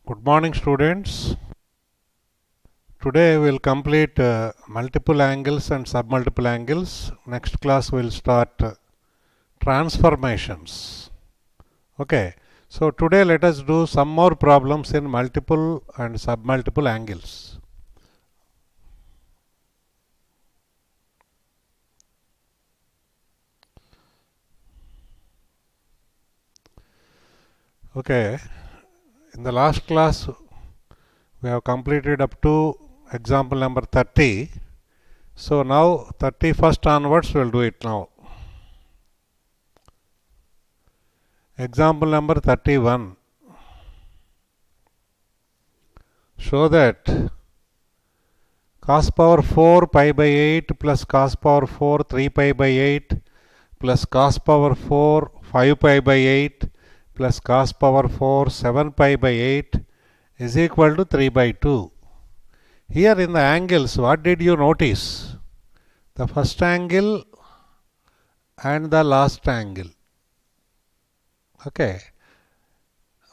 Good morning, students. Today we will complete multiple angles and submultiple angles. Next class we will start transformations. Okay. So today let us do some more problems in multiple and submultiple angles. Okay. In the last class we have completed up to example number 30. So now 31st onwards we will do it now. Example number 31. Show that cos power 4 pi by 8 plus cos power 4 3 pi by 8 plus cos power 4 5 pi by 8 plus cos power 4 7 pi by 8 is equal to 3 by 2. Here in the angles, what did you notice? The first angle and the last angle. Okay.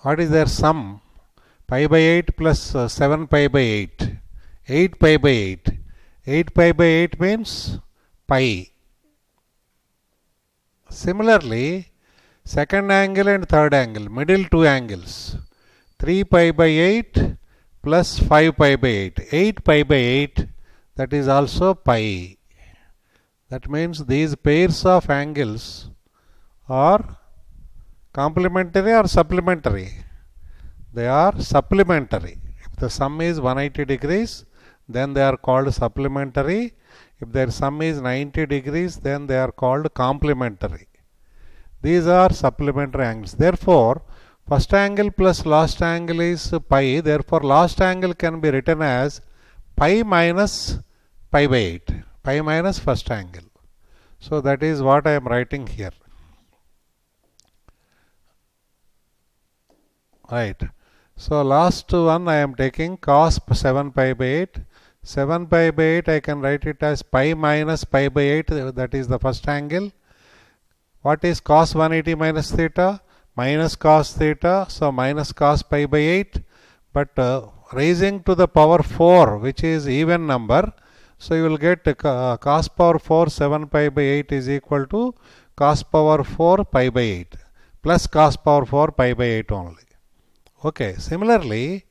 What is their sum? Pi by 8 plus 7 pi by 8. 8 pi by 8. 8 pi by 8 means pi. Similarly, second angle and third angle, middle two angles. 3 pi by 8 plus 5 pi by 8. 8 pi by 8, that is also pi. That means these pairs of angles are complementary or supplementary? They are supplementary. If the sum is 180 degrees, then they are called supplementary. If their sum is 90 degrees, then they are called complementary. These are supplementary angles. Therefore, first angle plus last angle is pi. Therefore, last angle can be written as pi minus pi by 8. Pi minus first angle. So, that is what I am writing here. Right. So, last one I am taking cos 7 pi by 8. 7 pi by 8 I can write it as pi minus pi by 8, that is the first angle. What is cos 180 minus theta? Minus cos theta, so minus cos pi by 8. But raising to the power 4, which is even number, so you will get cos power 4 7 pi by 8 is equal to cos power 4 pi by 8 plus cos power 4 pi by 8 only. Okay, similarly,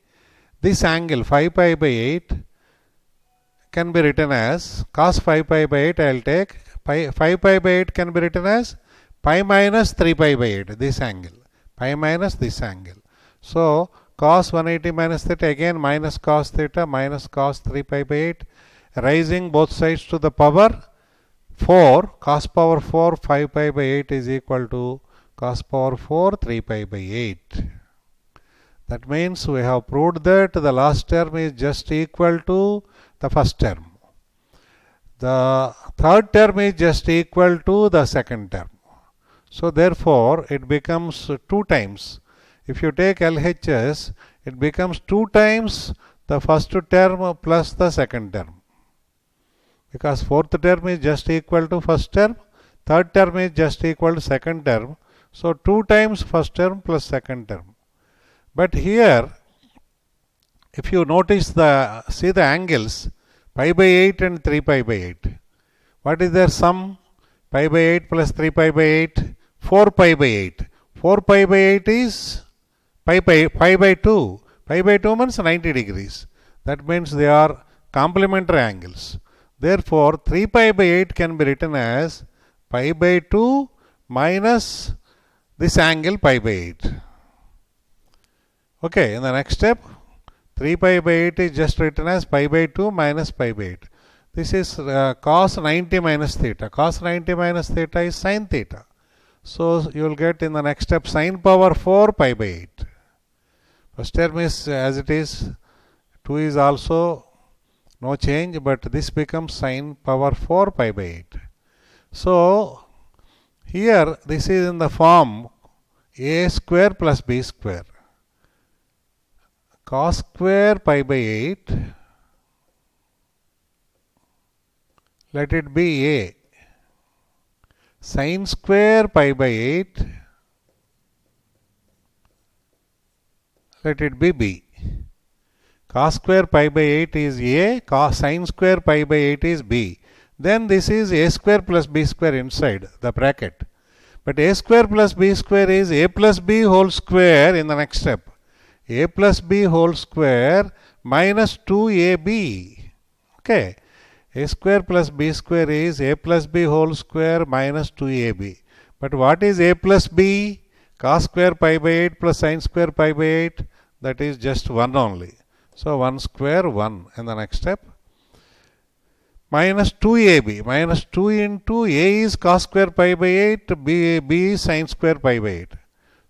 this angle 5 pi by 8 can be written as cos 5 pi by 8. I will take 5 pi by 8 can be written as pi minus 3 pi by 8, this angle, pi minus this angle. So, cos 180 minus theta, again minus cos theta minus cos 3 pi by 8, rising both sides to the power 4, cos power 4 5 pi by 8 is equal to cos power 4 3 pi by 8. That means we have proved that the last term is just equal to the first term. The third term is just equal to the second term. So therefore, it becomes 2 times. If you take LHS, it becomes 2 times the first term plus the second term. Because fourth term is just equal to first term, third term is just equal to second term. So 2 times first term plus second term. But here, if you notice see the angles, pi by 8 and 3 pi by 8. What is their sum? Pi by 8 plus 3 pi by 8, 4 pi by 8. 4 pi by 8 is pi by 2. Pi by 2 means 90 degrees. That means they are complementary angles. Therefore, 3 pi by 8 can be written as pi by 2 minus this angle pi by 8. Okay, in the next step, 3 pi by 8 is just written as pi by 2 minus pi by 8. This is cos 90 minus theta. Cos 90 minus theta is sin theta. So, you will get in the next step sin power 4 pi by 8. First term is as it is, 2 is also no change, but this becomes sin power 4 pi by 8. So, here this is in the form a square plus b square. Cos square pi by 8, let it be a. Sin square pi by 8, let it be b. cos square pi by 8 is a, cos sin square pi by 8 is b. Then this is a square plus b square inside the bracket. But a square plus b square is a plus b whole square in the next step. A plus b whole square minus 2ab. Okay. A square plus b square is a plus b whole square minus 2ab. But what is a plus b? Cos square pi by 8 plus sin square pi by 8. That is just 1 only. So 1 square 1 in the next step. Minus 2ab. Minus 2 into a is cos square pi by 8. B is sin square pi by 8.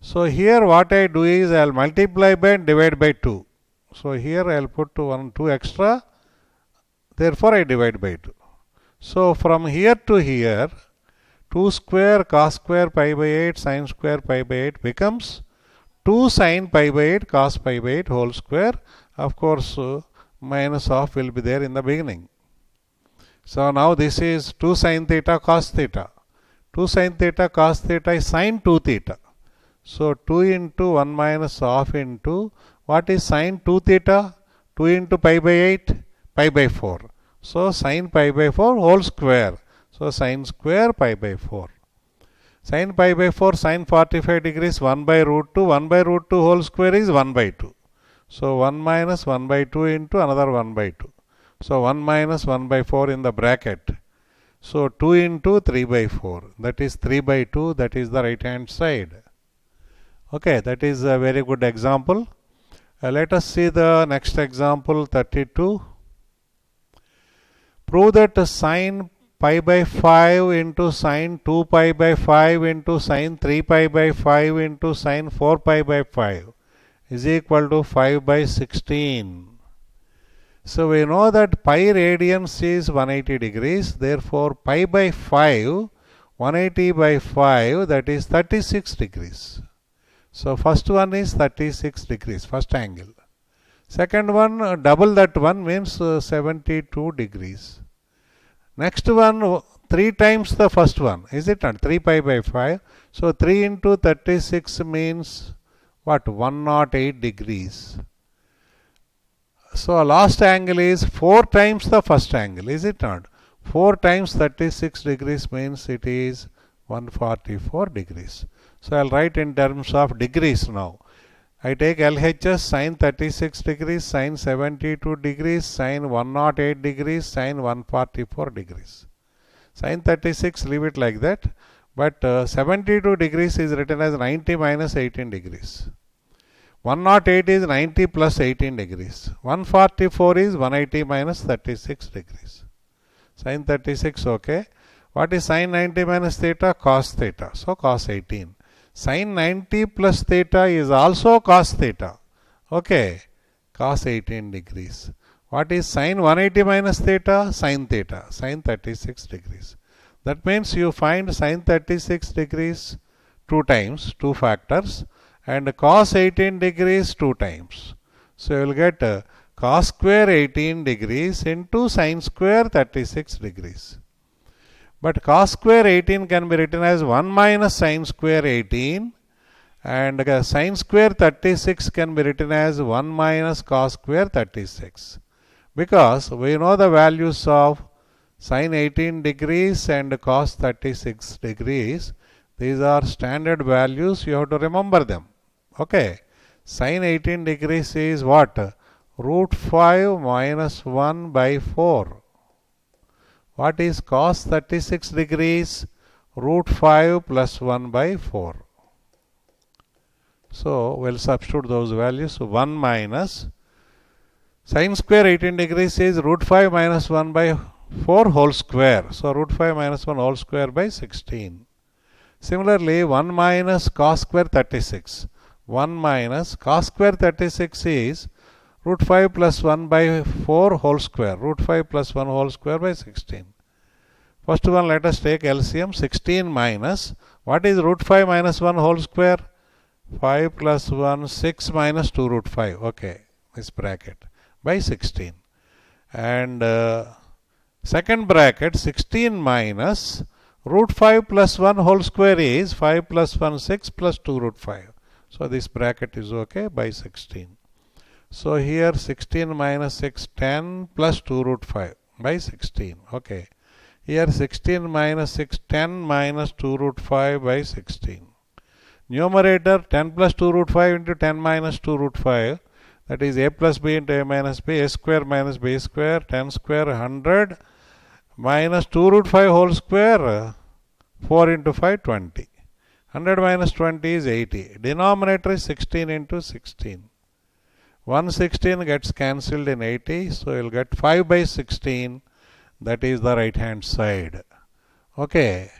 So here what I do is I will multiply by and divide by 2. So here I will put 2 extra. Therefore I divide by 2. So from here to here, 2 square cos square pi by 8 sin square pi by 8 becomes 2 sin pi by 8 cos pi by 8 whole square. Of course, minus of will be there in the beginning. So now this is 2 sin theta cos theta. 2 sin theta cos theta is sin 2 theta. So 2 into 1 minus half into what is sin 2 theta? 2 into pi by 8, pi by 4. So sin pi by 4 whole square. So sin square pi by 4. Sin pi by 4 sin 45 degrees 1 by root 2. 1 by root 2 whole square is 1 by 2. So 1 minus 1 by 2 into another 1 by 2. So 1 minus 1 by 4 in the bracket. So 2 into 3 by 4. That is 3 by 2. That is the right hand side. Okay, that is a very good example. Let us see the next example 32. Prove that sin pi by 5 into sin 2 pi by 5 into sin 3 pi by 5 into sin 4 pi by 5 is equal to 5 by 16. So we know that pi radians is 180 degrees. Therefore, pi by 5, 180 by 5, that is 36 degrees. So first one is 36 degrees, first angle. Second one, double that one means 72 degrees. Next one, 3 times the first one, is it not? 3 pi by 5. So 3 into 36 means what? 108 degrees. So last angle is 4 times the first angle, is it not? 4 times 36 degrees means it is 144 degrees. So I will write in terms of degrees now. I take LHS sin 36 degrees, sin 72 degrees, sin 108 degrees, sin 144 degrees. Sin 36 leave it like that, but 72 degrees is written as 90 minus 18 degrees. 108 is 90 plus 18 degrees. 144 is 180 minus 36 degrees. Sin 36, okay. What is sin 90 minus theta? Cos theta. So cos 18. Sin 90 plus theta is also cos theta. Okay. Cos 18 degrees. What is sin 180 minus theta? Sin theta. Sin 36 degrees. That means you find sin 36 degrees 2 times, 2 factors, and cos 18 degrees 2 times. So you will get cos square 18 degrees into sin square 36 degrees. But cos square 18 can be written as 1 minus sin square 18, and sin square 36 can be written as 1 minus cos square 36. Because we know the values of sin 18 degrees and cos 36 degrees. These are standard values, you have to remember them. Okay. Sin 18 degrees is what? Root 5 minus 1 by 4. What is cos 36 degrees? Root 5 plus 1 by 4. So we'll substitute those values. 1 minus sin square 18 degrees is root 5 minus 1 by 4 whole square. So root 5 minus 1 whole square by 16. Similarly, 1 minus cos square 36. 1 minus cos square 36 is root 5 plus 1 by 4 whole square. Root 5 plus 1 whole square by 16. First one, let us take LCM. 16 minus, what is root 5 minus 1 whole square? 5 plus 1, 6 minus 2 root 5. Okay, this bracket by 16. And second bracket, 16 minus root 5 plus 1 whole square is 5 plus 1, 6 plus 2 root 5. So this bracket is okay by 16. So here 16 minus 6, 10 plus 2 root 5 by 16. Okay. Here 16 minus 6, 10 minus 2 root 5 by 16. Numerator 10 plus 2 root 5 into 10 minus 2 root 5. That is a plus b into a minus b. A square minus b square. 10 square 100 minus 2 root 5 whole square. 4 into 5 20. 100 minus 20 is 80. Denominator is 16 into 16. 116 gets cancelled in 80. So you'll get 5 by 16. That is the right hand side. Okay.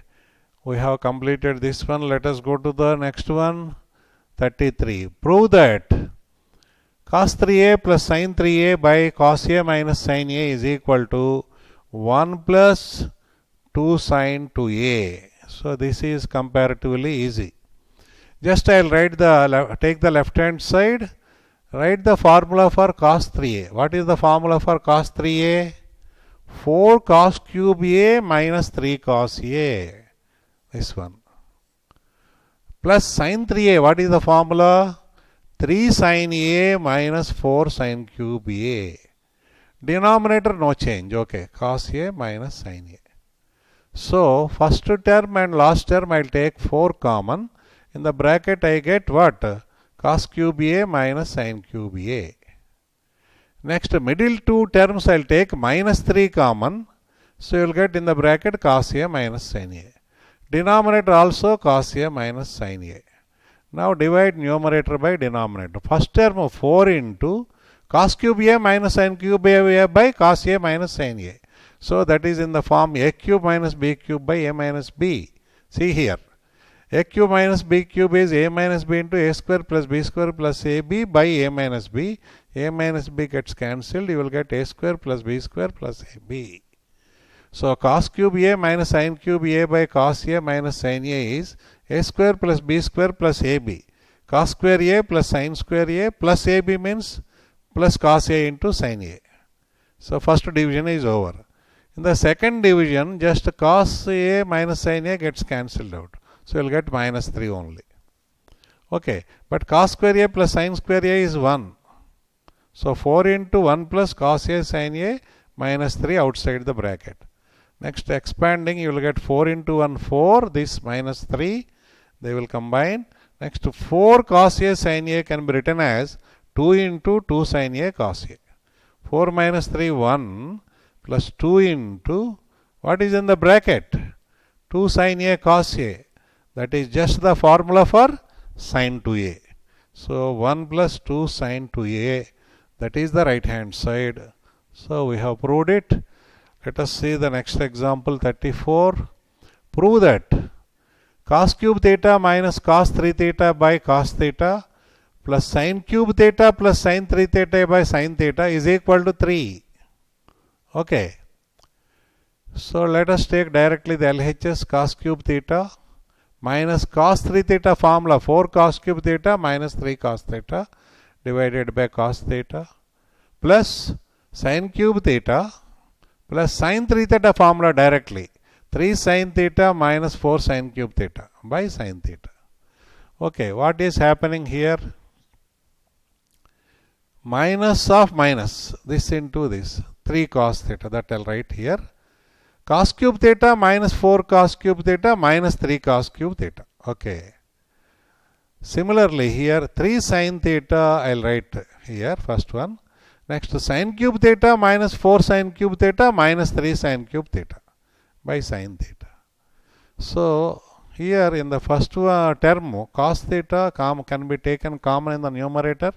We have completed this one. Let us go to the next one. 33. Prove that cos 3a plus sin 3a by cos a minus sin a is equal to 1 plus 2 sin 2a. So this is comparatively easy. Just I'll write take the left hand side. Write the formula for cos 3a. What is the formula for cos 3a? 4 cos cube a minus 3 cos a. This one. Plus sin 3a. What is the formula? 3 sin a minus 4 sin cube a. Denominator no change. Okay. Cos a minus sin a. So first term and last term I'll take 4 common. In the bracket I get what? Cos cube a minus sin cube a. Next middle two terms I'll take minus 3 common. So you'll get in the bracket cos a minus sin a. Denominator also cos a minus sin a. Now divide numerator by denominator. First term 4 into cos cube a minus sin cube a by cos a minus sin a. So that is in the form a cube minus b cube by a minus b. See here. A cube minus b cube is a minus b into a square plus b square plus ab by a minus b. A minus b gets cancelled. You will get a square plus b square plus ab. So cos cube a minus sin cube a by cos a minus sin a is a square plus b square plus ab. Cos square a plus sin square a plus ab means plus cos a into sin a. So first division is over. In the second division, just cos a minus sin a gets cancelled out. So you'll get minus 3 only. Okay, but cos square a plus sin square a is 1. So 4 into 1 plus cos a sin a minus 3 outside the bracket. Next expanding, you will get 4 into 1 4, this minus 3, they will combine. Next 4 cos a sin a can be written as 2 into 2 sin a cos a. 4 minus 3 1 plus 2 into, what is in the bracket? 2 sin a cos a. That is just the formula for sin 2a. So 1 plus 2 sin 2a, that is the right hand side. So we have proved it. Let us see the next example 34. Prove that cos cube theta minus cos 3 theta by cos theta plus sin cube theta plus sin 3 theta by sin theta is equal to 3. Okay. So let us take directly the LHS cos cube theta minus cos 3 theta formula 4 cos cube theta minus 3 cos theta divided by cos theta plus sin cube theta plus sin 3 theta formula directly 3 sin theta minus 4 sin cube theta by sin theta. Okay, what is happening here? Minus of minus, this into this, 3 cos theta, that I'll write here. Cos cube theta minus 4 cos cube theta minus 3 cos cube theta. Okay. Similarly here 3 sin theta I'll write here, first one. Next sin cube theta minus 4 sin cube theta minus 3 sin cube theta by sin theta. So here in the first term cos theta can be taken common in the numerator.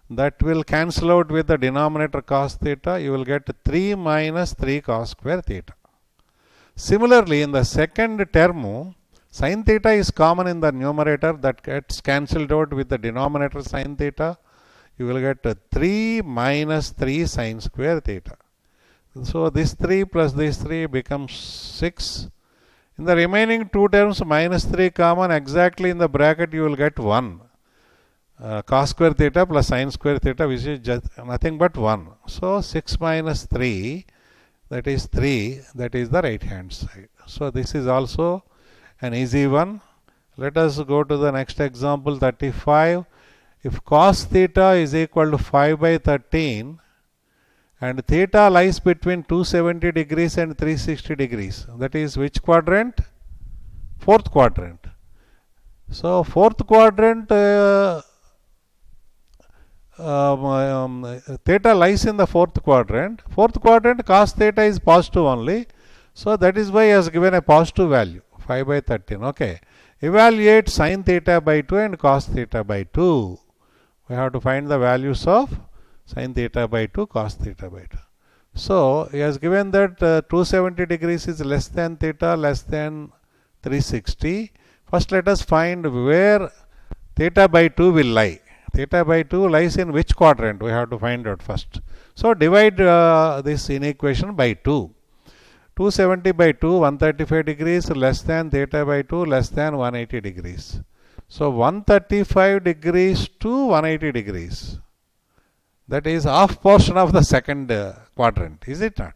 That will cancel out with the denominator cos theta. You will get 3 minus 3 cos square theta. Similarly in the second term sin theta is common in the numerator, that gets cancelled out with the denominator sin theta. You will get 3 minus 3 sin square theta. So this 3 plus this 3 becomes 6. In the remaining two terms minus 3 common, exactly in the bracket you will get 1. Cos square theta plus sin square theta, which is just nothing but 1. So 6 minus 3, that is 3, that is the right hand side. So this is also an easy one. Let us go to the next example 35. if cos theta is equal to 5 by 13 and theta lies between 270 degrees and 360 degrees, that is which quadrant? Fourth quadrant. So fourth quadrant, theta lies in the fourth quadrant. Fourth quadrant cos theta is positive only. So that is why he has given a positive value, 5 by 13. Okay. Evaluate sin theta by 2 and cos theta by 2. We have to find the values of sin theta by 2, cos theta by 2. So he has given that 270 degrees is less than theta, less than 360. First let us find where theta by 2 will lie. Theta by 2 lies in which quadrant? We have to find out first. So divide this inequation by 2. 270 by 2, 135 degrees less than theta by 2 less than 180 degrees. So 135 degrees to 180 degrees. That is half portion of the second quadrant, is it not?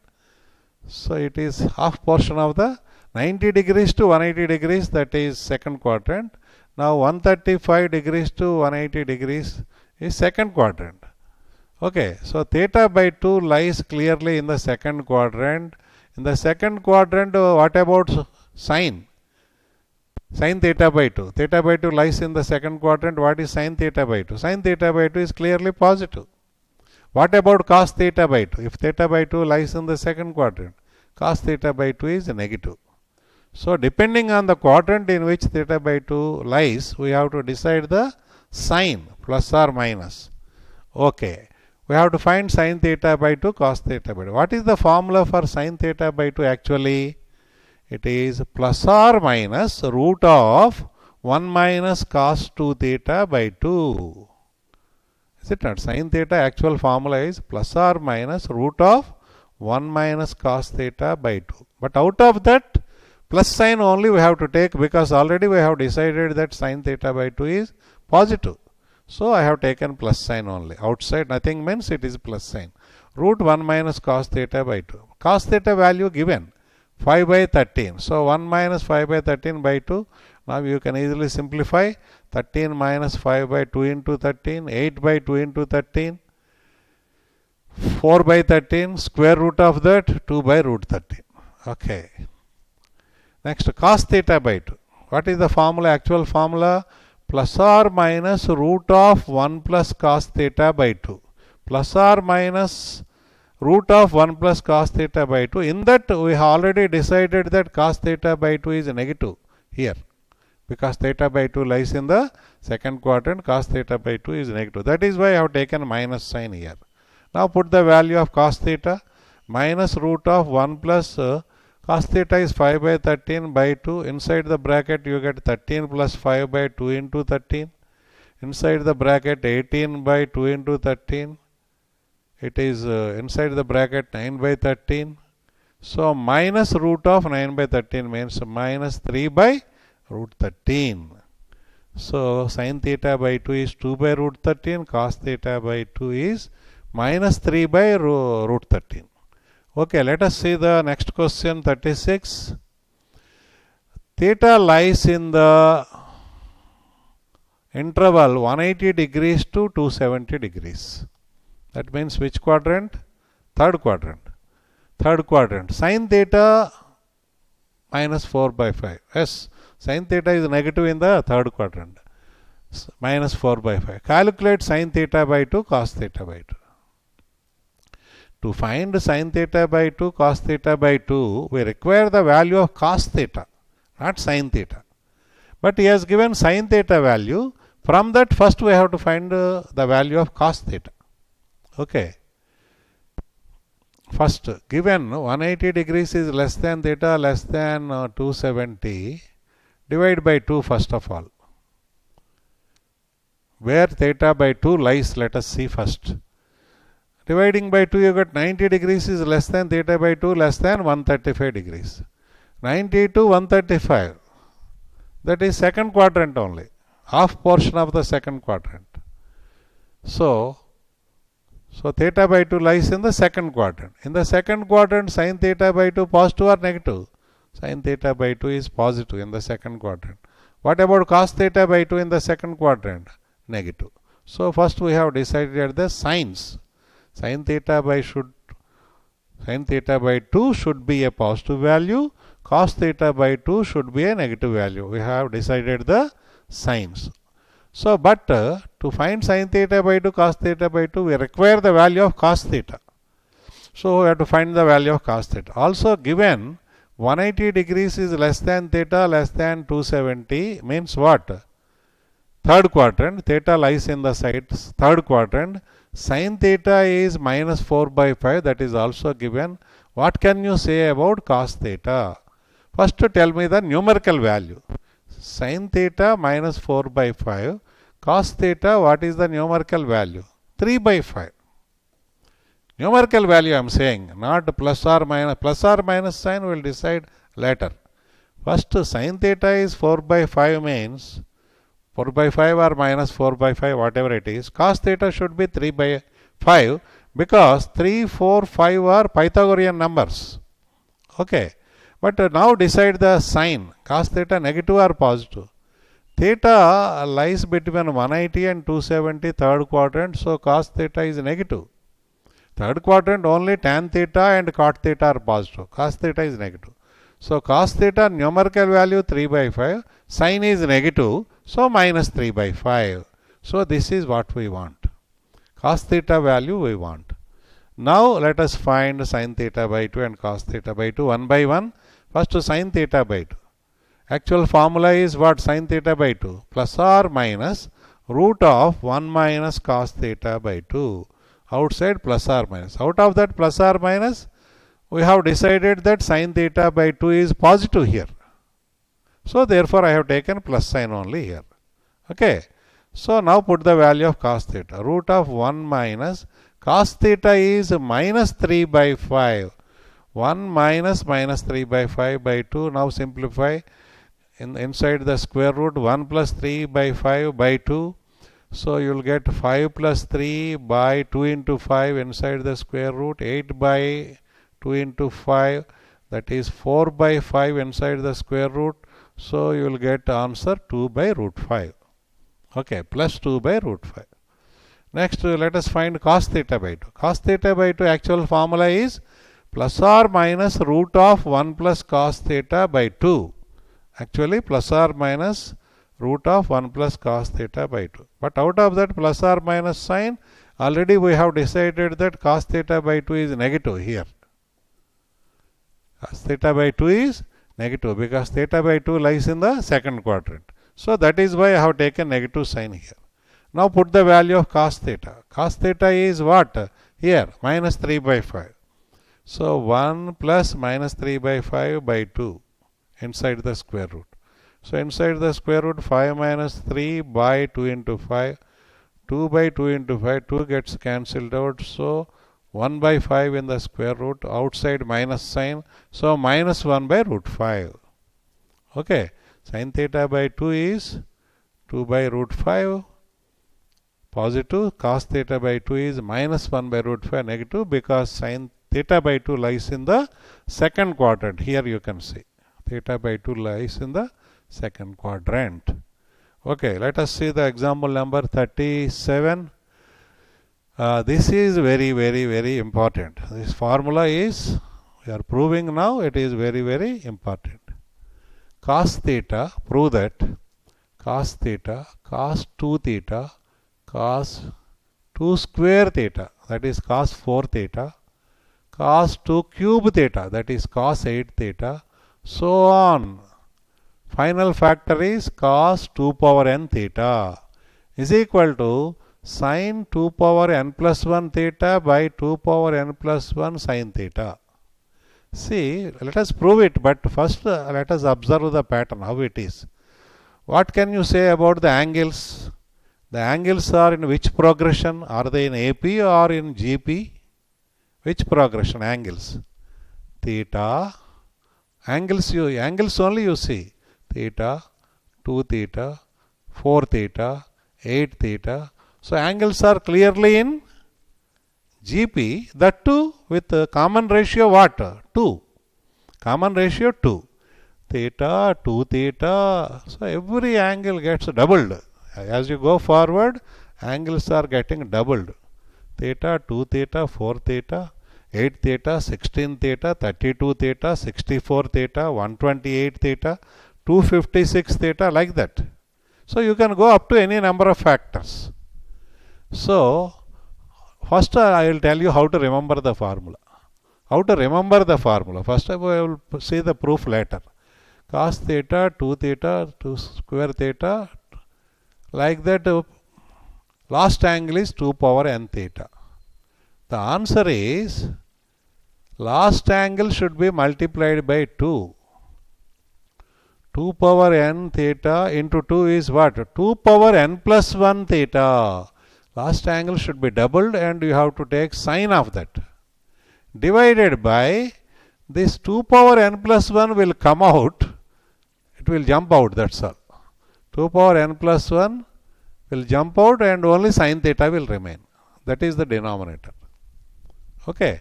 So it is half portion of the 90 degrees to 180 degrees, that is second quadrant. Now 135 degrees to 180 degrees is second quadrant. Okay, so theta by 2 lies clearly in the second quadrant. In the second quadrant, what about sine? Sine theta by 2. Theta by 2 lies in the second quadrant. What is sine theta by 2? Sine theta by 2 is clearly positive. What about cos theta by 2? If theta by 2 lies in the second quadrant, cos theta by 2 is negative. So depending on the quadrant in which theta by 2 lies, we have to decide the sign, plus or minus. Okay. We have to find sin theta by 2, cos theta by 2. What is the formula for sin theta by 2 actually? It is plus or minus root of 1 minus cos 2 theta by 2. Is it not? Sin theta actual formula is plus or minus root of 1 minus cos theta by 2. But out of that, plus sign only we have to take, because already we have decided that sin theta by 2 is positive. So I have taken plus sign only. Outside nothing means it is plus sign. Root 1 minus cos theta by 2. Cos theta value given 5 by 13. So 1 minus 5 by 13 by 2. Now you can easily simplify. 13 minus 5 by 2 into 13. 8 by 2 into 13. 4 by 13. Square root of that 2 by root 13. Okay. Next, cos theta by 2. What is the formula? Actual formula? Plus or minus root of 1 plus cos theta by 2. Plus or minus root of 1 plus cos theta by 2. In that we have already decided that cos theta by 2 is negative here. Because theta by 2 lies in the second quadrant, cos theta by 2 is negative. That is why I have taken minus sign here. Now put the value of cos theta. Minus root of 1 plus cos theta is 5 by 13 by 2. Inside the bracket you get 13 plus 5 by 2 into 13. Inside the bracket 18 by 2 into 13. It is inside the bracket 9 by 13. So minus root of 9 by 13 means minus 3 by root 13. So sin theta by 2 is 2 by root 13. Cos theta by 2 is minus 3 by root 13. Okay, let us see the next question, 36. Theta lies in the interval 180 degrees to 270 degrees. That means which quadrant? Third quadrant. Third quadrant. Sin theta minus 4 by 5. Yes, sin theta is negative in the third quadrant. Minus 4 by 5. Calculate sin theta by 2, cos theta by 2. To find sin theta by 2, cos theta by 2, we require the value of cos theta, not sin theta. But he has given sin theta value. From that, first we have to find the value of cos theta. Okay. First, given 180 degrees is less than theta, less than 270, divide by 2 first of all. Where theta by 2 lies, let us see first. Dividing by 2, you get 90 degrees is less than theta by 2, less than 135 degrees. 90 to 135. That is second quadrant only. Half portion of the second quadrant. So theta by 2 lies in the second quadrant. In the second quadrant, sin theta by 2 positive or negative? Sin theta by 2 is positive in the second quadrant. What about cos theta by 2 in the second quadrant? Negative. So first we have decided the signs. Sin theta by 2 should be a positive value. Cos theta by 2 should be a negative value. We have decided the signs. So, but to find sin theta by 2, cos theta by 2, we require the value of cos theta. So, we have to find the value of cos theta. Also given 180 degrees is less than theta less than 270 means what? Third quadrant. Theta lies in the sides. Third quadrant. Sin theta is minus 4 by 5. That is also given. What can you say about cos theta? First tell me the numerical value. Sin theta minus 4 by 5. Cos theta, what is the numerical value? 3 by 5. Numerical value I am saying, not plus or minus. Plus or minus sign will decide later. First sin theta is 4 by 5 means 4 by 5 or minus 4 by 5, whatever it is. Cos theta should be 3 by 5 because 3, 4, 5 are Pythagorean numbers. Okay. But now decide the sign. Cos theta negative or positive. Theta lies between 180 and 270 third quadrant. So cos theta is negative. Third quadrant only tan theta and cot theta are positive. Cos theta is negative. So cos theta numerical value 3 by 5. Sin is negative. So minus 3 by 5. So this is what we want. Cos theta value we want. Now let us find sin theta by 2 and cos theta by 2 one by one. First sin theta by 2. Actual formula is what? Sin theta by 2 plus or minus root of 1 minus cos theta by 2. Outside plus or minus. Out of that plus or minus, we have decided that sin theta by 2 is positive here. So therefore I have taken plus sign only here. Okay. So now put the value of cos theta. Root of 1 minus cos theta is minus 3 by 5. 1 minus minus 3 by 5 by 2. Now simplify. Inside the square root 1 plus 3 by 5 by 2. So you will get 5 plus 3 by 2 into 5 inside the square root. 8 by 2 into 5. That is 4 by 5 inside the square root. So you will get answer 2 by root 5. Okay. Plus 2 by root 5. Next let us find cos theta by 2. Cos theta by 2 actual formula is plus or minus root of 1 plus cos theta by 2. Actually plus or minus root of 1 plus cos theta by 2. But out of that plus or minus sign, already we have decided that cos theta by 2 is negative here. Cos theta by 2 is negative because theta by 2 lies in the second quadrant. So that is why I have taken negative sign here. Now put the value of cos theta. Cos theta is what? Here minus 3 by 5. So 1 plus minus 3 by 5 by 2 inside the square root. So inside the square root 5 minus 3 by 2 into 5. 2 by 2 into 5, 2 gets cancelled out. So 1 by 5 in the square root, outside minus sign. So minus 1 by root 5. Okay. Sin theta by 2 is 2 by root 5 positive. Cos theta by 2 is minus 1 by root 5 negative because sin theta by 2 lies in the second quadrant. Here you can see. Theta by 2 lies in the second quadrant. Okay, let us see the example number 37. This is very important. This formula is, we are proving now, it is very important. Cos theta, prove that cos theta, cos 2 theta, cos 2 square theta, that is cos 4 theta, cos 2 cube theta, that is cos 8 theta, so on. Final factor is cos 2 power n theta is equal to sin 2 power n plus 1 theta by 2 power n plus 1 sin theta. See, let us prove it, but first let us observe the pattern, how it is. What can you say about the angles? The angles are in which progression? Are they in AP or in GP? Which progression angles? Theta. Angles only you see. Theta, 2 theta, 4 theta, 8 theta. So angles are clearly in GP, that too with common ratio what? 2. Common ratio 2. Theta, 2 theta. So every angle gets doubled. As you go forward, angles are getting doubled. Theta, 2 theta, 4 theta, 8 theta, 16 theta, 32 theta, 64 theta, 128 theta, 256 theta, like that. So you can go up to any number of factors. So first I will tell you how to remember the formula. How to remember the formula? First I will see the proof later. Cos theta, 2 theta, 2 square theta, like that. Last angle is 2 power n theta. The answer is last angle should be multiplied by 2. 2 power n theta into 2 is what? 2 power n plus 1 theta. Last angle should be doubled and you have to take sine of that. Divided by this 2 power n plus 1 will come out. It will jump out, that's all. 2 power n plus 1 will jump out and only sine theta will remain. That is the denominator. Okay.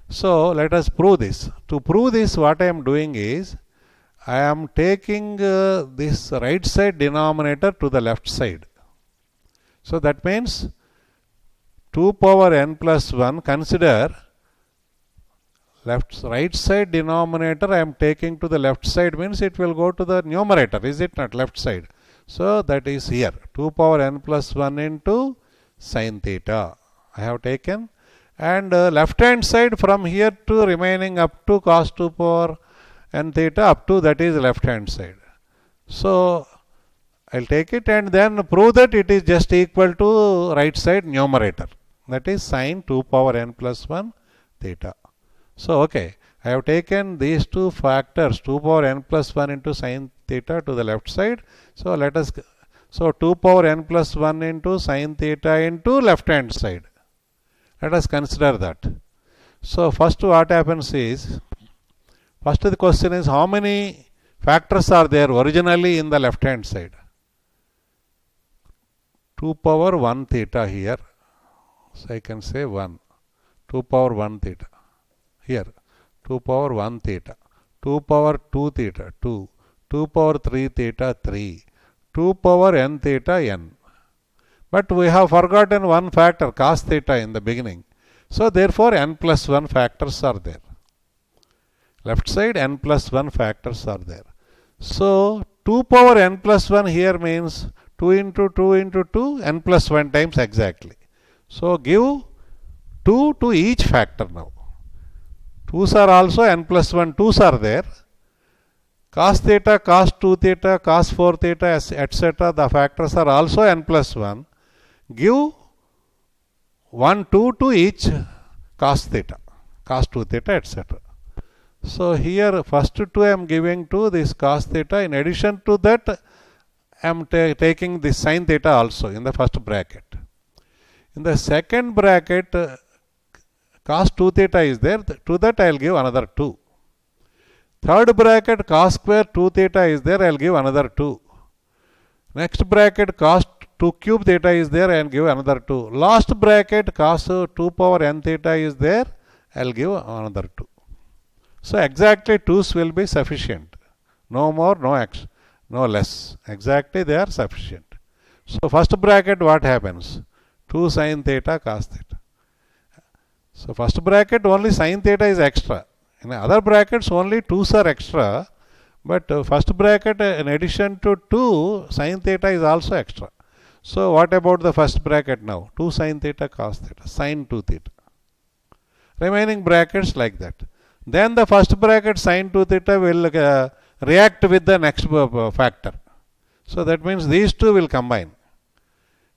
So let us prove this. To prove this, what I am doing is, I am taking this right side denominator to the left side. So that means 2 power n plus 1, consider right side denominator I am taking to the left side, means it will go to the numerator, is it not? Left side. So that is here, 2 power n plus 1 into sine theta I have taken, and left hand side from here to remaining up to cos 2 power n theta up to, that is left hand side. So I will take it and then prove that it is just equal to right side numerator, that is sine 2 power n plus 1 theta. So okay, I have taken these two factors, 2 power n plus 1 into sine theta to the left side. So let us, so 2 power n plus 1 into sine theta into left hand side. Let us consider that. So first what happens is, first the question is how many factors are there originally in the left hand side? 2 power 1 theta here. So I can say 1. 2 power 1 theta. Here 2 power 1 theta. 2 power 2 theta 2. 2 power 3 theta 3. 2 power n theta n. But we have forgotten one factor, cos theta, in the beginning. So therefore n plus 1 factors are there. Left side n plus 1 factors are there. So 2 power n plus 1 here means 2 into 2 into 2, n plus 1 times exactly. So give 2 to each factor now. 2's are also n plus 1, 2's are there. Cos theta, cos 2 theta, cos 4 theta, etc. The factors are also n plus 1. Give 1, 2 to each cos theta, cos 2 theta, etc. So here first 2 I am giving to this cos theta. In addition to that, I am taking this sin theta also in the first bracket. In the second bracket, cos 2 theta is there. To that I will give another 2. Third bracket, cos square 2 theta is there. I will give another 2. Next bracket, cos 2 cube theta is there. I will give another 2. Last bracket, cos 2 power n theta is there. I will give another 2. So exactly 2's will be sufficient. No more, no less. Exactly they are sufficient. So first bracket, what happens? 2 sin theta cos theta. So first bracket only sin theta is extra. In other brackets only 2's are extra. But first bracket, in addition to 2, sin theta is also extra. So what about the first bracket now? 2 sin theta cos theta, sin 2 theta. Remaining brackets like that. Then the first bracket sin 2 theta will react with the next factor. So that means these two will combine.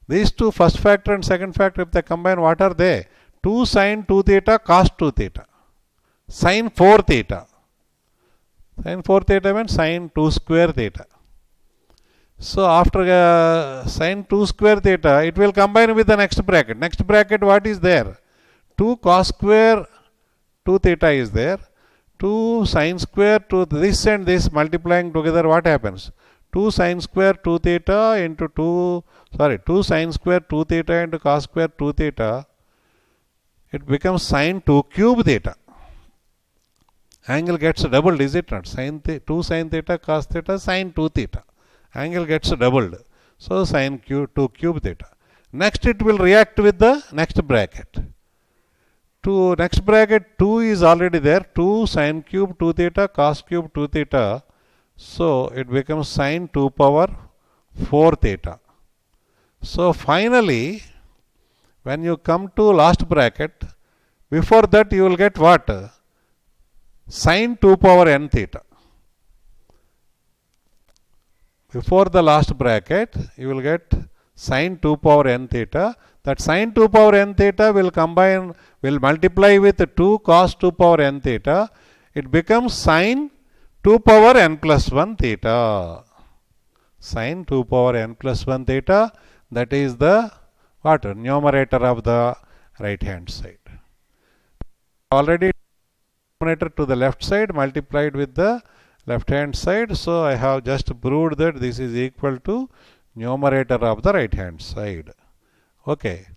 These two, first factor and second factor, if they combine, what are they? 2 sin 2 theta cos 2 theta. Sin 4 theta. Sin 4 theta means sin 2 square theta. So after sin 2 square theta, it will combine with the next bracket. Next bracket, what is there? 2 cos square 2 theta is there. 2 sin square to this and this multiplying together, what happens? 2 sin square 2 theta into 2 sin square 2 theta into cos square 2 theta. It becomes sin 2 cube theta. Angle gets doubled, is it not? 2 sin theta cos theta sin 2 theta. Angle gets doubled. So sin 2 cube theta. Next it will react with the next bracket. To next bracket 2 is already there. 2 sine cube 2 theta cos cube 2 theta. So it becomes sine 2 power 4 theta. So finally, when you come to last bracket, before that you will get what? Sine 2 power n theta. Before the last bracket, you will get sine 2 power n theta. That sine 2 power n theta will combine, will multiply with 2 cos 2 power n theta. It becomes sine 2 power n plus 1 theta. Sine 2 power n plus 1 theta, that is the what? Numerator of the right hand side. Already numerator to the left side multiplied with the left hand side. So I have just proved that this is equal to numerator of the right hand side. Okay.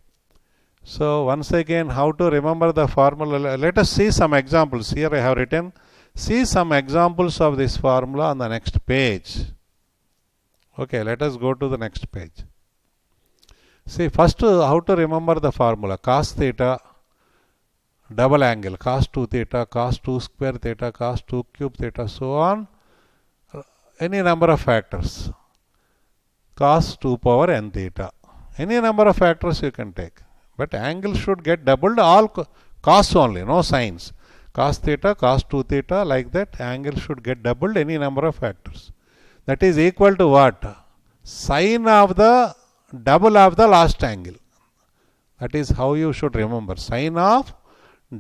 So once again, how to remember the formula? Let us see some examples. Here I have written, see some examples of this formula on the next page. Okay, let us go to the next page. See, first how to remember the formula. Cos theta, double angle, cos 2 theta, cos 2 square theta, cos 2 cube theta, so on. Any number of factors. Cos 2 power n theta. Any number of factors you can take. But angle should get doubled, all cos only, no sines. Cos theta, cos 2 theta, like that, angle should get doubled, any number of factors. That is equal to what? Sine of the double of the last angle. That is how you should remember. Sine of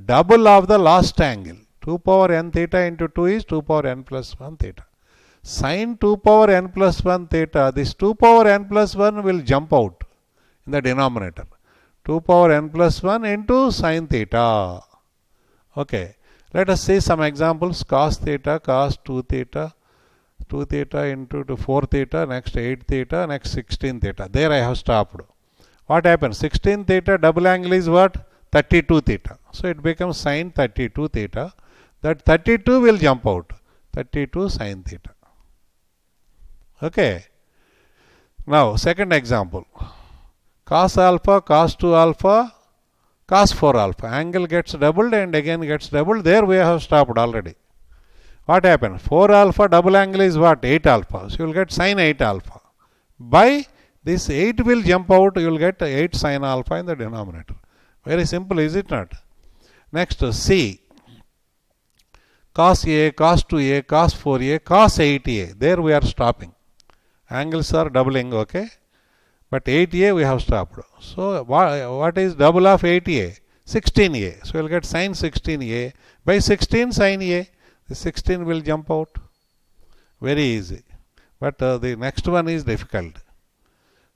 double of the last angle. 2 power n theta into 2 is 2 power n plus 1 theta. Sine 2 power n plus 1 theta, this 2 power n plus 1 will jump out in the denominator. 2 power n plus 1 into sine theta. Okay. Let us see some examples. Cos theta, cos 2 theta, 2 theta into 4 theta, next 8 theta, next 16 theta. There I have stopped. What happens? 16 theta double angle is what? 32 theta. So it becomes sine 32 theta. That 32 will jump out. 32 sine theta. Okay. Now second example. Cos alpha, cos 2 alpha, cos 4 alpha. Angle gets doubled and again gets doubled. There we have stopped already. What happens? 4 alpha double angle is what? 8 alpha. So you will get sine 8 alpha. By this 8 will jump out, you will get 8 sine alpha in the denominator. Very simple, is it not? Next, C. Cos A, cos 2A, cos 4A, cos 8A. There we are stopping. Angles are doubling, okay? But 8A we have stopped. So what is double of 8A? 16A. So you will get sine 16A. By 16 sine A. The 16 will jump out. Very easy. But the next one is difficult.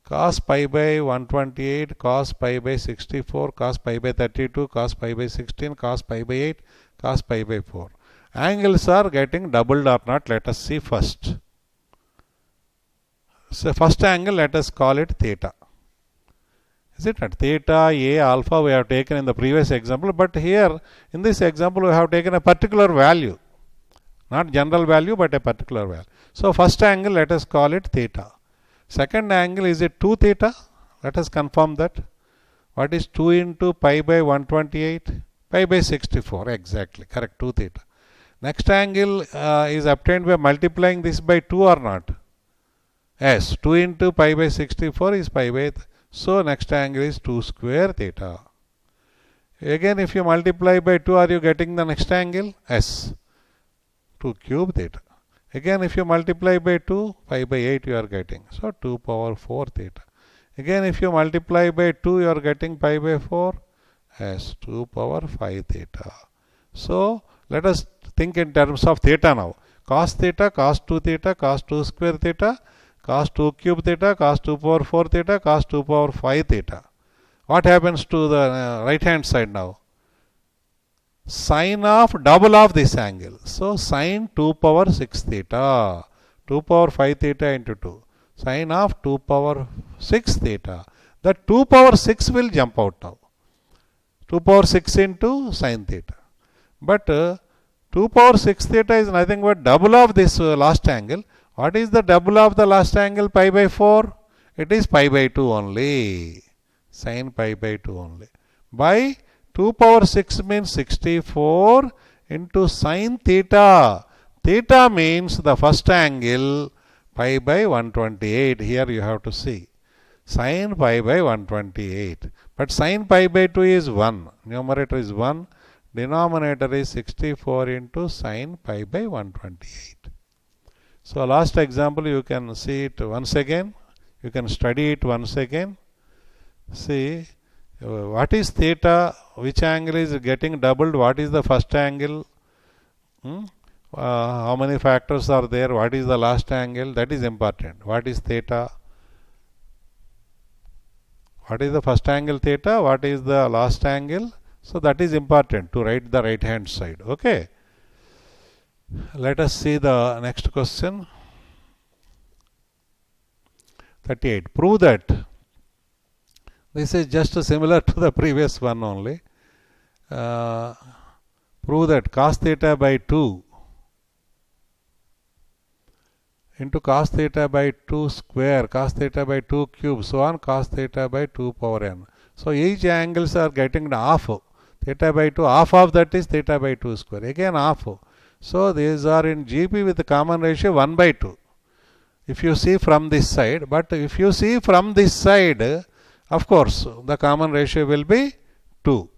Cos pi by 128, cos pi by 64, cos pi by 32, cos pi by 16, cos pi by 8, cos pi by 4. Angles are getting doubled or not. Let us see first. So first angle, let us call it theta. Is it not? Theta, A, alpha we have taken in the previous example, but here in this example we have taken a particular value. Not general value, but a particular value. So first angle, let us call it theta. Second angle, is it 2 theta? Let us confirm that. What is 2 into pi by 128? Pi by 64, exactly, correct, 2 theta. Next angle is obtained by multiplying this by 2 or not? Yes, 2 into pi by 64 is pi by, so next angle is 2 square theta. Again, if you multiply by 2, are you getting the next angle? Yes, 2 cube theta. Again, if you multiply by 2, pi by 8 you are getting. So 2 power 4 theta. Again, if you multiply by 2, you are getting pi by 4. Yes, 2 power 5 theta. So let us think in terms of theta now. Cos theta, cos 2 theta, cos 2 square theta, cos 2 cube theta, cos 2 power 4 theta, cos 2 power 5 theta. What happens to the right hand side now? Sine of double of this angle. So sine 2 power 6 theta. 2 power 5 theta into 2. Sine of 2 power 6 theta. The 2 power 6 will jump out now. 2 power 6 into sine theta. But 2 power 6 theta is nothing but double of this last angle. What is the double of the last angle? Pi by 4. It is pi by 2 only. Sin pi by 2 only. By 2 power 6 means 64 into sin theta. Theta means the first angle pi by 128. Here you have to see. Sin pi by 128. But sin pi by 2 is 1. Numerator is 1. Denominator is 64 into sin pi by 128. So last example, you can see it once again. You can study it once again. See, what is theta? Which angle is getting doubled? What is the first angle? How many factors are there? What is the last angle? That is important. What is theta? What is the first angle theta? What is the last angle? So that is important to write the right hand side. Okay. Let us see the next question. 38. Prove that. This is just similar to the previous one only. Prove that cos theta by 2 into cos theta by 2 square, cos theta by 2 cube, so on, cos theta by 2 power n. So each angles are getting half. Theta by 2, half of that is theta by 2 square. Again half. So these are in GP with the common ratio 1 by 2. If you see from this side, but if you see from this side, of course, the common ratio will be 2.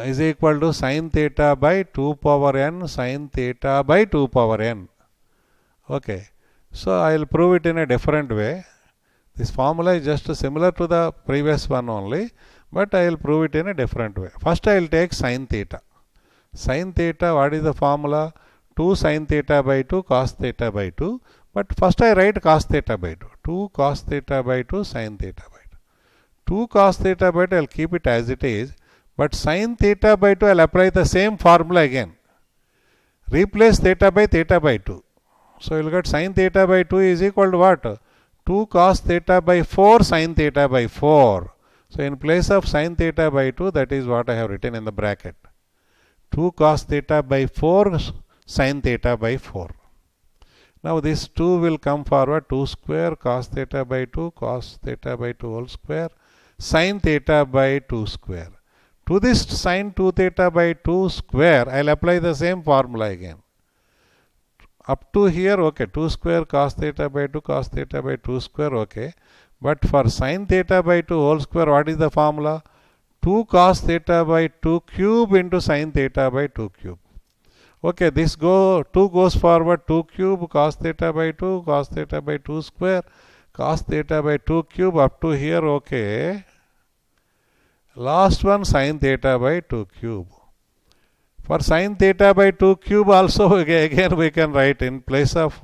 Is equal to sin theta by 2 power n, sin theta by 2 power n. Okay. So I will prove it in a different way. This formula is just similar to the previous one only, but I will prove it in a different way. First I will take sin theta. Sin theta, what is the formula? 2 sin theta by 2 cos theta by 2. But first I write cos theta by 2. 2 cos theta by 2 sin theta by 2. 2 cos theta by 2, I will keep it as it is. But sin theta by 2, I will apply the same formula again. Replace theta by 2. So you will get sin theta by 2 is equal to what? 2 cos theta by 4 sin theta by 4. So in place of sin theta by 2, that is what I have written in the bracket. 2 cos theta by 4 sin theta by 4. Now this 2 will come forward. 2 square cos theta by 2 cos theta by 2 whole square sin theta by 2 square. To this sin 2 theta by 2 square, I will apply the same formula again. Up to here, okay, 2 square cos theta by 2 cos theta by 2 square, okay. But for sin theta by 2 whole square, what is the formula? 2 cos theta by 2 cube into sin theta by 2 cube. Okay, this 2 goes forward, 2 cube cos theta by 2 cos theta by 2 square cos theta by 2 cube up to here, okay. Last one sin theta by 2 cube. For sin theta by 2 cube also again we can write in place of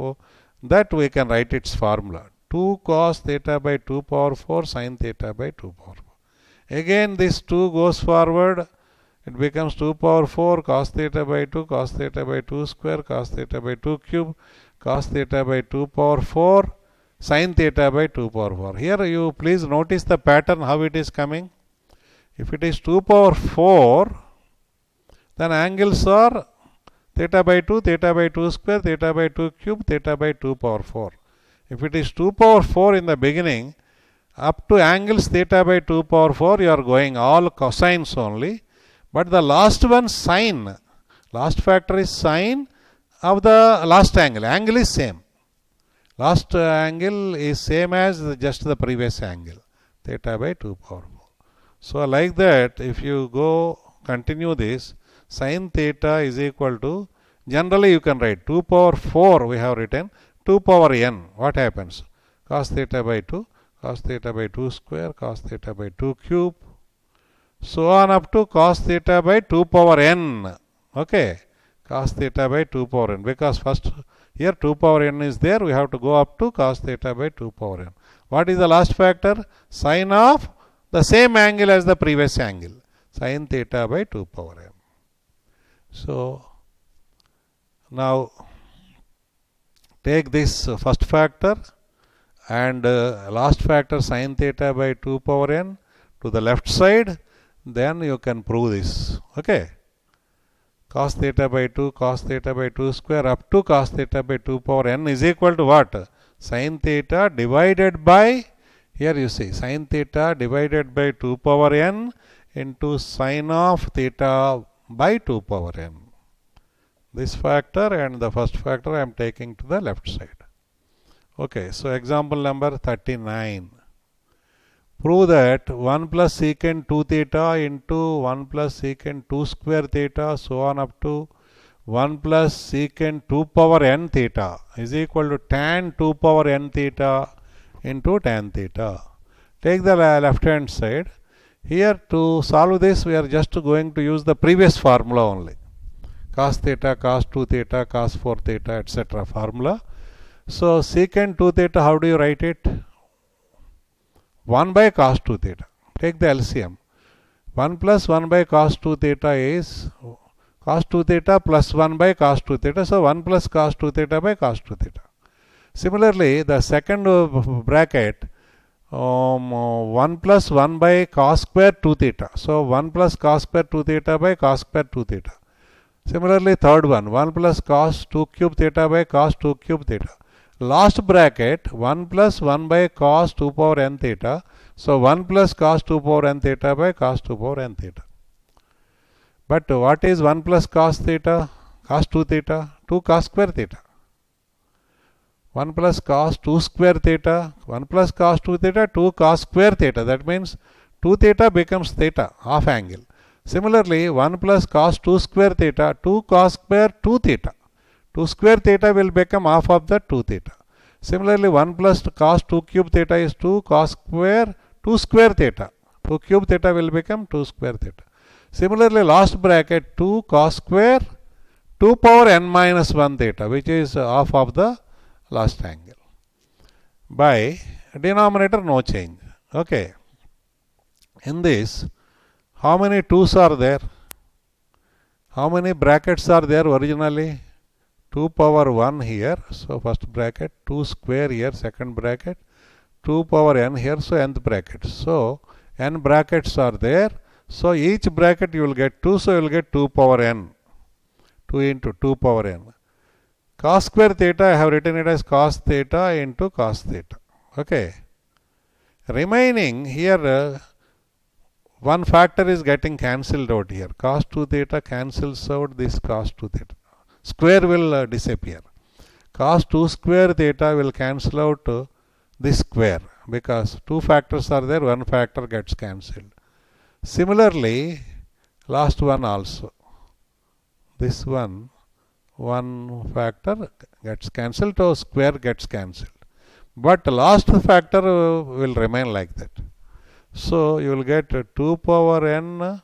that we can write its formula. 2 cos theta by 2 power 4 sin theta by 2 power 4. Again this 2 goes forward, it becomes 2 power 4 cos theta by 2 cos theta by 2 square cos theta by 2 cube cos theta by 2 power 4 sin theta by 2 power 4. Here you please notice the pattern how it is coming. If it is 2 power 4, then angles are theta by 2 square, theta by 2 cube, theta by 2 power 4. If it is 2 power 4 in the beginning, up to angles theta by 2 power 4, you are going all cosines only. But the last one sine, last factor is sine of the last angle. Angle is same. Last angle is same as just the previous angle, theta by 2 power 4. So like that, if you go continue this, sin theta is equal to, generally you can write 2 power 4 we have written, 2 power n. What happens? Cos theta by 2, cos theta by 2 square, cos theta by 2 cube, so on up to cos theta by 2 power n. Okay, cos theta by 2 power n. Because first here 2 power n is there, we have to go up to cos theta by 2 power n. What is the last factor? Sine of the same angle as the previous angle, sin theta by 2 power n. So now take this first factor and last factor sin theta by 2 power n to the left side, then you can prove this. Okay, cos theta by 2 square up to cos theta by 2 power n is equal to what? Sin theta divided by Here you see sin theta divided by 2 power n into sin of theta by 2 power n. This factor and the first factor I am taking to the left side. Okay, so example number 39. Prove that 1 plus secant 2 theta into 1 plus secant 2 square theta so on up to 1 plus secant 2 power n theta is equal to tan 2 power n theta into tan theta. Take the left hand side. Here to solve this we are just going to use the previous formula only. Cos theta, cos 2 theta, cos 4 theta, etc. formula. So secant 2 theta, how do you write it? 1 by cos 2 theta. Take the LCM. 1 plus 1 by cos 2 theta is cos 2 theta plus 1 by cos 2 theta. So 1 plus cos 2 theta by cos 2 theta. Similarly, the second bracket 1 plus 1 by cos square 2 theta. So 1 plus cos square 2 theta by cos square 2 theta. Similarly, third one 1 plus cos 2 cube theta by cos 2 cube theta. Last bracket 1 plus 1 by cos 2 power n theta. So 1 plus cos 2 power n theta by cos 2 power n theta. But what is 1 plus cos theta? Cos 2 theta? 2 cos square theta. 1 plus cos 2 square theta. 1 plus cos 2 theta, 2 cos square theta. That means 2 theta becomes theta, half angle. Similarly, 1 plus cos 2 square theta, 2 cos square 2 theta. 2 square theta will become half of the 2 theta. Similarly, 1 plus cos 2 cube theta is 2 cos square 2 square theta. 2 cube theta will become 2 square theta. Similarly, last bracket 2 cos square 2 power n minus 1 theta, which is half of the last angle. By denominator no change. Okay. In this, how many 2's are there? How many brackets are there originally? 2 power 1 here. So first bracket, 2 square here, second bracket, 2 power n here, so nth bracket. So n brackets are there. So each bracket you will get 2, so you will get 2 power n. 2 into 2 power n. Cos square theta, I have written it as cos theta into cos theta. Okay. Remaining here, one factor is getting cancelled out here. Cos 2 theta cancels out this cos 2 theta. Square will disappear. Cos 2 square theta will cancel out this square because two factors are there, one factor gets cancelled. Similarly, last one also. This one factor gets cancelled, so square gets cancelled. But last factor will remain like that. So you will get 2 power n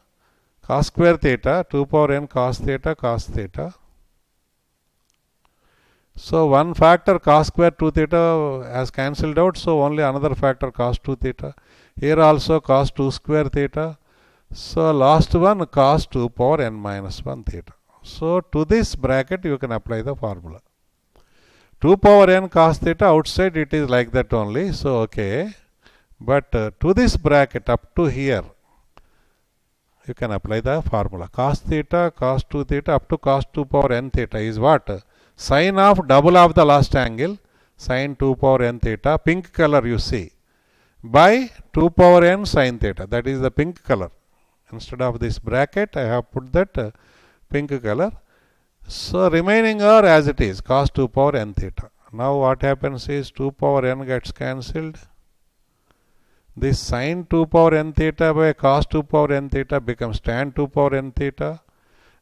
cos square theta, 2 power n cos theta, cos theta. So one factor cos square 2 theta has cancelled out, so only another factor cos 2 theta. Here also cos 2 square theta. So last one cos 2 power n minus 1 theta. So to this bracket you can apply the formula. 2 power n cos theta, outside it is like that only, so okay. But to this bracket up to here you can apply the formula. Cos theta, cos 2 theta up to cos 2 power n theta is what? Sine of double of the last angle, sine 2 power n theta, pink color you see, by 2 power n sine theta, that is the pink color. Instead of this bracket I have put that pink color. So remaining are as it is, cos 2 power n theta. Now what happens is 2 power n gets cancelled. This sine 2 power n theta by cos 2 power n theta becomes tan 2 power n theta.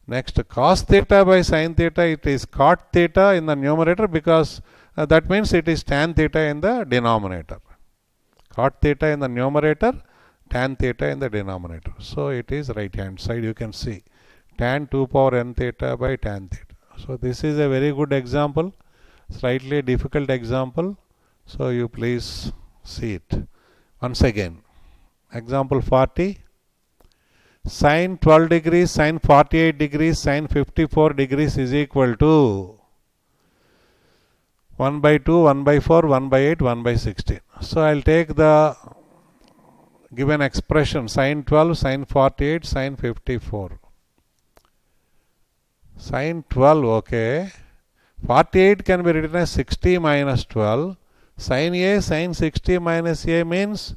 Next cos theta by sin theta, it is cot theta in the numerator because that means it is tan theta in the denominator. Cot theta in the numerator, tan theta in the denominator. So it is right hand side, you can see tan 2 power n theta by tan theta. So this is a very good example, slightly difficult example. So you please see it once again. Example 40. Sin 12 degrees, sin 48 degrees, sin 54 degrees is equal to 1 by 2, 1 by 4, 1 by 8, 1 by 16. So I will take the given expression sin 12, sin 48, sin 54. Sin 12, okay. 48 can be written as 60 minus 12. Sin A sin 60 minus A means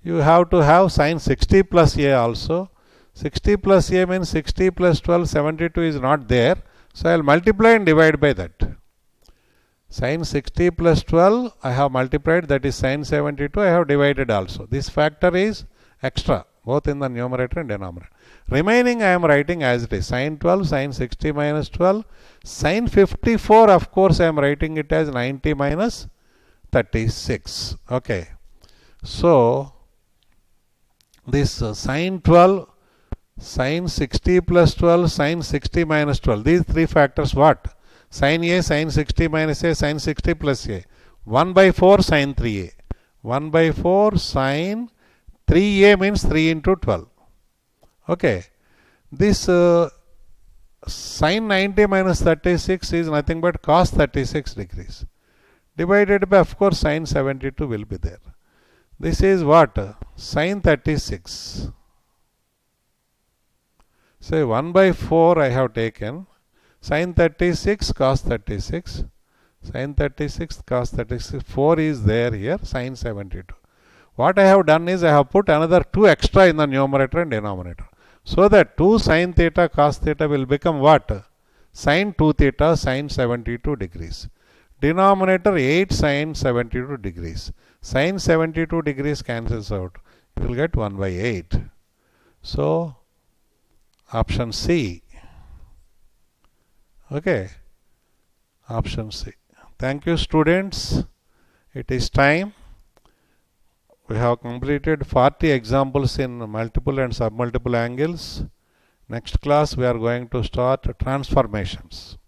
you have to have sin 60 plus A also. 60 plus A means 60 plus 12, 72 is not there. So I will multiply and divide by that. Sin 60 plus 12 I have multiplied, that is sin 72, I have divided also. This factor is extra both in the numerator and denominator. Remaining I am writing as it is. Sin 12, sin 60 minus 12. Sin 54 of course I am writing it as 90 minus 36. Okay. So this sin 12, sin 60 plus 12, sin 60 minus 12. These three factors what? Sin A, sin 60 minus A, sin 60 plus A. 1 by 4 sin 3A. 1 by 4 sin 3A means 3 into 12. Okay. This sin 90 minus 36 is nothing but cos 36 degrees. Divided by, of course, sin 72 will be there. This is what? Sin 36. Say 1 by 4 I have taken. Sin 36 cos 36. Sin 36 cos 36. 4 is there here. Sin 72. What I have done is I have put another 2 extra in the numerator and denominator. So that 2 sin theta cos theta will become what? Sin 2 theta sin 72 degrees. Denominator 8 sin 72 degrees. Sin 72 degrees cancels out. You will get 1 by 8. So option C. Okay. Option C. Thank you, students. It is time. We have completed 40 examples in multiple and submultiple angles. Next class we are going to start transformations.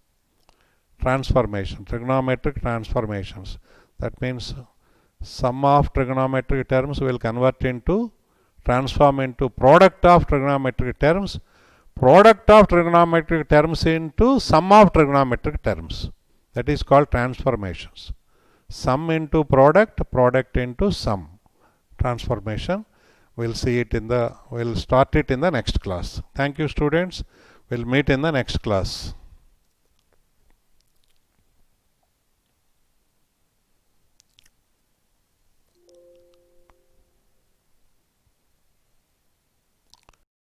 Trigonometric transformations. That means sum of trigonometric terms will convert into, transform into product of trigonometric terms, product of trigonometric terms into sum of trigonometric terms. That is called transformations. Sum into product, product into sum. Transformation. We'll start it in the next class. Thank you, students. We'll meet in the next class.